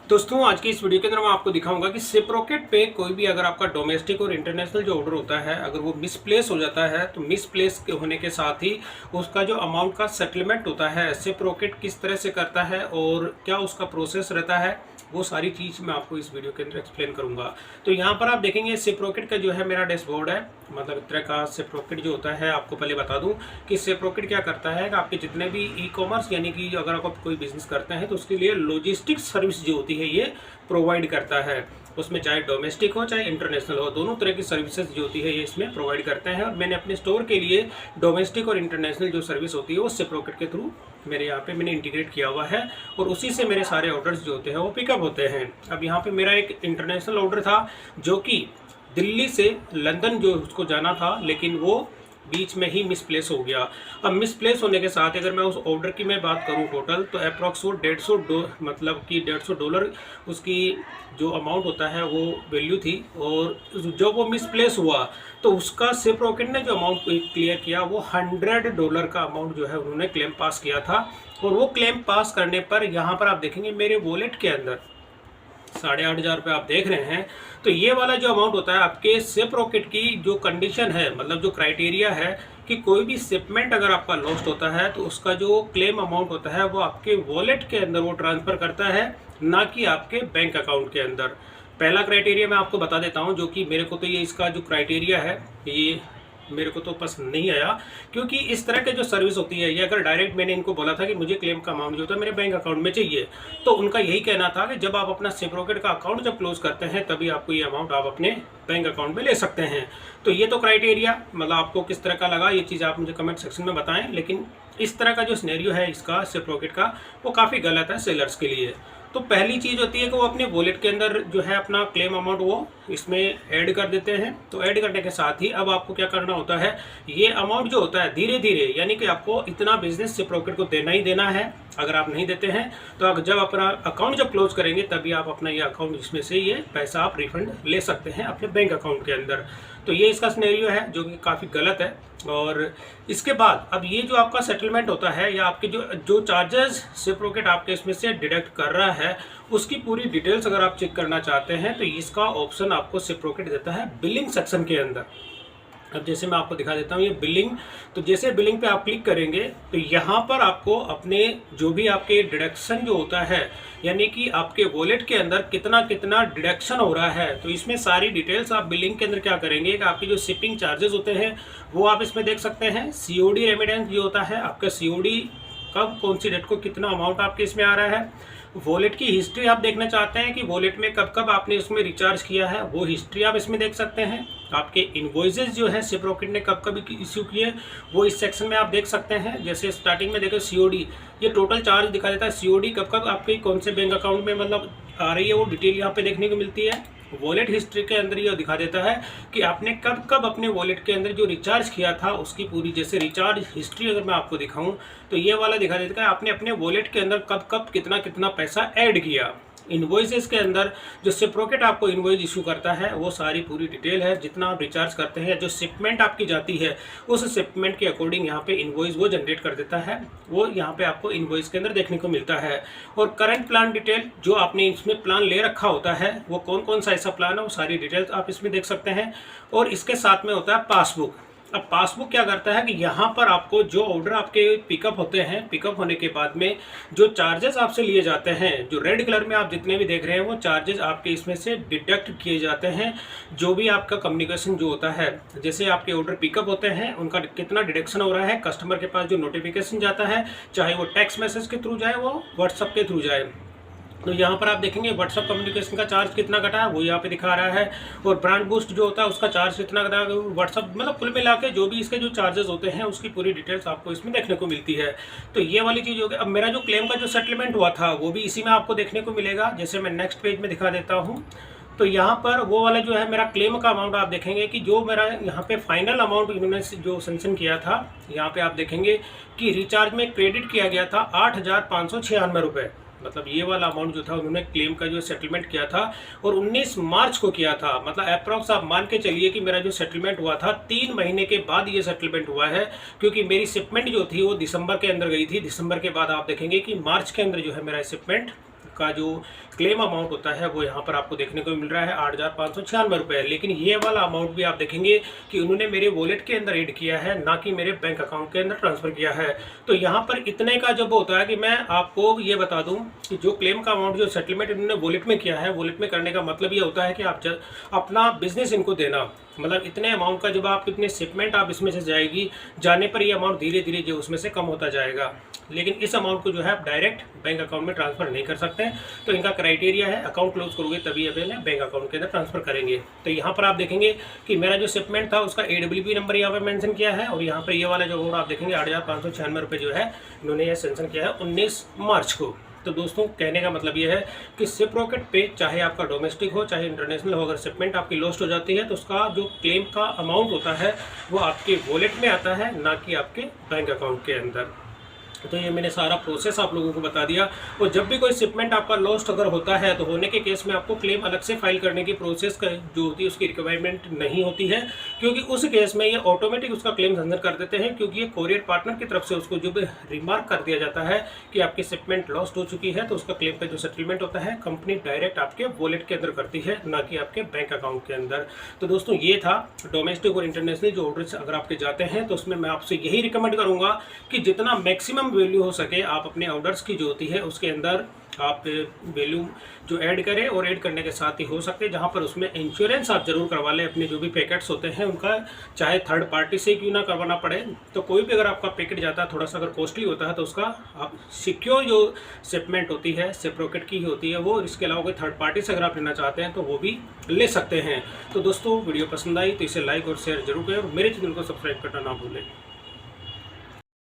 दोस्तों आज की इस वीडियो के अंदर मैं आपको दिखाऊंगा कि सिप्रोकेट पे कोई भी अगर आपका डोमेस्टिक और इंटरनेशनल जो ऑर्डर होता है अगर वो मिसप्लेस हो जाता है तो मिसप्लेस होने के साथ ही उसका जो अमाउंट का सेटलमेंट होता है सिप्रोकेट किस तरह से करता है और क्या उसका प्रोसेस रहता है वो सारी चीज़ मैं आपको इस वीडियो के अंदर एक्सप्लेन करूंगा। तो यहाँ पर आप देखेंगे सिप्रोकेट का जो है मेरा डैशबोर्ड है, मतलब इस तरह का सिप्रोकेट जो होता है। आपको पहले बता दूं कि सिप्रोकेट क्या करता है कि आपके जितने भी ई कॉमर्स यानी कि अगर आप कोई बिजनेस करते हैं तो उसके लिए लॉजिस्टिक्स सर्विस जो होती है ये प्रोवाइड करता है। उसमें चाहे डोमेस्टिक हो चाहे इंटरनेशनल हो, दोनों तरह की सर्विसेज जो होती है ये इसमें प्रोवाइड करते हैं। और मैंने अपने स्टोर के लिए डोमेस्टिक और इंटरनेशनल जो सर्विस होती है वो सिप्रोकेट के थ्रू मेरे यहाँ पे मैंने इंटीग्रेट किया हुआ है और उसी से मेरे सारे ऑर्डर्स जो होते हैं वो पिकअप होते हैं। अब यहाँ पे मेरा एक इंटरनेशनल ऑर्डर था जो कि दिल्ली से लंदन जो उसको जाना था, लेकिन वो बीच में ही मिसप्लेस हो गया। अब मिसप्लेस होने के साथ अगर मैं उस ऑर्डर की मैं बात करूं टोटल तो अप्रॉक्स वो $150 मतलब कि $150 उसकी जो अमाउंट होता है वो वैल्यू थी। और जब वो मिसप्लेस हुआ तो उसका सिप्रोकेट ने जो अमाउंट क्लियर किया वो $100 का अमाउंट जो है उन्होंने क्लेम पास किया था। और वो क्लेम पास करने पर यहाँ पर आप देखेंगे मेरे वॉलेट के अंदर 8,500 रुपये आप देख रहे हैं। तो ये वाला जो अमाउंट होता है आपके सिप्रोकेट की जो कंडीशन है, मतलब जो क्राइटेरिया है कि कोई भी शिपमेंट अगर आपका लॉस्ट होता है तो उसका जो क्लेम अमाउंट होता है वो आपके वॉलेट के अंदर वो ट्रांसफ़र करता है, ना कि आपके बैंक अकाउंट के अंदर। पहला क्राइटेरिया मैं आपको बता देता हूँ, जो कि मेरे को तो ये इसका जो क्राइटेरिया है ये मेरे को तो पसंद नहीं आया, क्योंकि इस तरह के जो सर्विस होती है ये अगर डायरेक्ट मैंने इनको बोला था कि मुझे क्लेम का अमाउंट जो होता है मेरे बैंक अकाउंट में चाहिए, तो उनका यही कहना था कि जब आप अपना सिप्रोकेट का अकाउंट जब क्लोज करते हैं तभी आपको ये अमाउंट आप अपने बैंक अकाउंट में ले सकते हैं। तो ये तो क्राइटेरिया मतलब आपको किस तरह का लगा ये चीज़ आप मुझे कमेंट सेक्शन में बताएं। लेकिन इस तरह का जो सिनेरियो है इसका सिप्रोकेट का वो काफ़ी गलत है सेलर्स के लिए। तो पहली चीज़ होती है कि वो अपने वॉलेट के अंदर जो है अपना क्लेम अमाउंट वो इसमें ऐड कर देते हैं। तो ऐड करने के साथ ही अब आपको क्या करना होता है, ये अमाउंट जो होता है धीरे धीरे, यानी कि आपको इतना बिजनेस सिप्रोकेट को देना ही देना है। अगर आप नहीं देते हैं तो आप जब अपना अकाउंट जब क्लोज करेंगे तभी आप अपना ये अकाउंट इसमें से ये पैसा आप रिफंड ले सकते हैं अपने बैंक अकाउंट के अंदर। तो ये इसका सिनेरियो है जो कि काफ़ी गलत है। और इसके बाद अब ये जो आपका सेटलमेंट होता है या आपके जो जो चार्जेस सिप्रोकेट आपके इसमें से डिडक्ट कर रहा है उसकी पूरी डिटेल्स अगर आप चेक करना चाहते हैं तो इसका ऑप्शन आपको सिप्रोकेट देता है बिलिंग सेक्शन के अंदर। अब जैसे मैं आपको दिखा देता हूँ ये बिलिंग, तो जैसे बिलिंग पे आप क्लिक करेंगे तो यहाँ पर आपको अपने जो भी आपके डिडक्शन जो होता है यानी कि आपके वॉलेट के अंदर कितना कितना डिडक्शन हो रहा है, तो इसमें सारी डिटेल्स आप बिलिंग के अंदर क्या करेंगे कि आपके जो शिपिंग चार्जेस होते हैं वो आप इसमें देख सकते हैं। COD रेमिटेंस जो होता है आपका COD कब कौन सी डेट को कितना अमाउंट आपके इसमें आ रहा है। वॉलेट की हिस्ट्री आप देखना चाहते हैं कि वॉलेट में कब कब आपने इसमें रिचार्ज किया है, वो हिस्ट्री आप इसमें देख सकते हैं। आपके इनवॉइसेस जो है सिप्रोकेट ने कब कब इश्यू किए वो इस सेक्शन में आप देख सकते हैं। जैसे स्टार्टिंग में देखो COD, ये टोटल चार्ज दिखा देता है। COD कब कब आपके कौन से बैंक अकाउंट में मतलब आ रही है वो डिटेल यहाँ पे देखने को मिलती है। वॉलेट हिस्ट्री के अंदर ये दिखा देता है कि आपने कब कब अपने वॉलेट के अंदर जो रिचार्ज किया था उसकी पूरी, जैसे रिचार्ज हिस्ट्री अगर मैं आपको दिखाऊं तो ये वाला दिखा देता है आपने अपने वॉलेट के अंदर कब कब कितना कितना पैसा ऐड किया। इनवॉइसेस के अंदर जो सिप्रोकेट आपको इनवॉइस इशू करता है वो सारी पूरी डिटेल है, जितना आप रिचार्ज करते हैं जो शिपमेंट आपकी जाती है उस शिपमेंट के अकॉर्डिंग यहाँ पे इनवॉइस वो जनरेट कर देता है, वो यहाँ पे आपको इनवॉइस के अंदर देखने को मिलता है। और करंट प्लान डिटेल जो आपने इसमें प्लान ले रखा होता है वो कौन कौन सा ऐसा प्लान है वो सारी डिटेल्स आप इसमें देख सकते हैं। और इसके साथ में होता है पासबुक। अब पासबुक क्या करता है कि यहाँ पर आपको जो ऑर्डर आपके पिकअप होते हैं, पिकअप होने के बाद में जो चार्जेस आपसे लिए जाते हैं, जो रेड कलर में आप जितने भी देख रहे हैं वो चार्जेस आपके इसमें से डिडक्ट किए जाते हैं। जो भी आपका कम्युनिकेशन जो होता है, जैसे आपके ऑर्डर पिकअप होते हैं उनका कितना डिडक्शन हो रहा है, कस्टमर के पास जो नोटिफिकेशन जाता है चाहे वो टेक्स्ट मैसेज के थ्रू जाए वो व्हाट्सअप के थ्रू जाए, तो यहाँ पर आप देखेंगे व्हाट्सअप कम्युनिकेशन का चार्ज कितना घटा है वो यहाँ पे दिखा रहा है। और ब्रांड बूस्ट जो होता है उसका चार्ज कितना घटा है, व्हाट्सअप मतलब कुल मिला के जो भी इसके जो चार्जेस होते हैं उसकी पूरी डिटेल्स आपको इसमें देखने को मिलती है। तो ये वाली चीज़ हो गई। अब मेरा जो क्लेम का जो सेटलमेंट हुआ था वो भी इसी में आपको देखने को मिलेगा। जैसे मैं नेक्स्ट पेज में दिखा देता हूँ तो यहाँ पर वो वाला जो है मेरा क्लेम का अमाउंट आप देखेंगे कि जो मेरा यहाँ पे फाइनल अमाउंट इन्होंने जो सेंक्शन किया था, यहाँ पे आप देखेंगे कि रिचार्ज में क्रेडिट किया गया था 8,596 रुपये। मतलब ये वाला अमाउंट जो था उन्होंने क्लेम का जो सेटलमेंट किया था और 19 मार्च को किया था। मतलब अप्रॉक्स आप मान के चलिए कि मेरा जो सेटलमेंट हुआ था 3 महीने के बाद ये सेटलमेंट हुआ है, क्योंकि मेरी शिपमेंट जो थी वो दिसंबर के अंदर गई थी। दिसंबर के बाद आप देखेंगे कि मार्च के अंदर जो है मेरा शिपमेंट का जो क्लेम अमाउंट होता है वो यहाँ पर आपको देखने को मिल रहा है 8,596 रुपये। लेकिन ये वाला अमाउंट भी आप देखेंगे कि उन्होंने मेरे वॉलेट के अंदर ऐड किया है, ना कि मेरे बैंक अकाउंट के अंदर ट्रांसफ़र किया है। तो यहाँ पर इतने का जब होता है कि मैं आपको ये बता दूँ कि जो क्लेम का अमाउंट जो सेटलमेंट इन्होंने वॉलेट में किया है, वॉलेट में करने का मतलब ये होता है कि आप अपना बिजनेस इनको देना, मतलब इतने अमाउंट का जब आप इतने शिपमेंट आप इसमें से जाएगी, जाने पर ये अमाउंट धीरे धीरे जो उसमें से कम होता जाएगा। लेकिन इस अमाउंट को जो है आप डायरेक्ट बैंक अकाउंट में ट्रांसफ़र नहीं कर सकते। तो इनका क्राइटेरिया है अकाउंट क्लोज करोगे तभी अपने बैंक अकाउंट के अंदर ट्रांसफ़र करेंगे। तो यहाँ पर आप देखेंगे कि मेरा जो शिपमेंट था उसका AWB नंबर यहाँ पर मेंशन किया है, और यहाँ पर ये वाला जो आप देखेंगे 8,596 रुपये जो है इन्होंने ये सेंशन किया है 19 मार्च को। तो दोस्तों कहने का मतलब ये है कि सिप्रोकेट पे चाहे आपका डोमेस्टिक हो चाहे इंटरनेशनल हो, अगर शिपमेंट आपकी लॉस्ट हो जाती है तो उसका जो क्लेम का अमाउंट होता है वो आपके वॉलेट में आता है, ना कि आपके बैंक अकाउंट के अंदर। तो ये मैंने सारा प्रोसेस आप लोगों को बता दिया। और जब भी कोई शिपमेंट आपका लॉस्ट अगर होता है तो होने के केस में आपको क्लेम अलग से फाइल करने की प्रोसेस का जो होती है उसकी रिक्वायरमेंट नहीं होती है, क्योंकि उस केस में ये ऑटोमेटिक उसका क्लेम संसन कर देते हैं, क्योंकि ये कोरियर पार्टनर की तरफ से उसको जो रिमार्क कर दिया जाता है कि आपकी शिपमेंट लॉस्ट हो चुकी है, तो उसका क्लेम का जो सेटलमेंट होता है कंपनी डायरेक्ट आपके वॉलेट के अंदर करती है, ना कि आपके बैंक अकाउंट के अंदर। तो दोस्तों ये था डोमेस्टिक और इंटरनेशनल जो ऑर्डर्स अगर आपके जाते हैं तो उसमें मैं आपसे यही रिकमेंड करूँगा कि जितना मैक्सिमम वैल्यू हो सके आप अपने ऑर्डर्स की जो होती है उसके अंदर आप वैल्यू जो ऐड करें, और ऐड करने के साथ ही हो सकते हैं जहां पर उसमें इंश्योरेंस आप जरूर करवा लें अपने जो भी पैकेट्स होते हैं उनका, चाहे थर्ड पार्टी से क्यों ना करवाना पड़े। तो कोई भी अगर आपका पैकेट जाता है थोड़ा सा अगर कॉस्टली होता है तो उसका आप सिक्योर जो शिपमेंट होती है सिप्रोकेट की ही होती है वो, इसके अलावा कोई थर्ड पार्टी से अगर आप लेना चाहते हैं तो वो भी ले सकते हैं। तो दोस्तों वीडियो पसंद आई तो इसे लाइक और शेयर जरूर करें, और मेरे चैनल को सब्सक्राइब करना ना भूलें।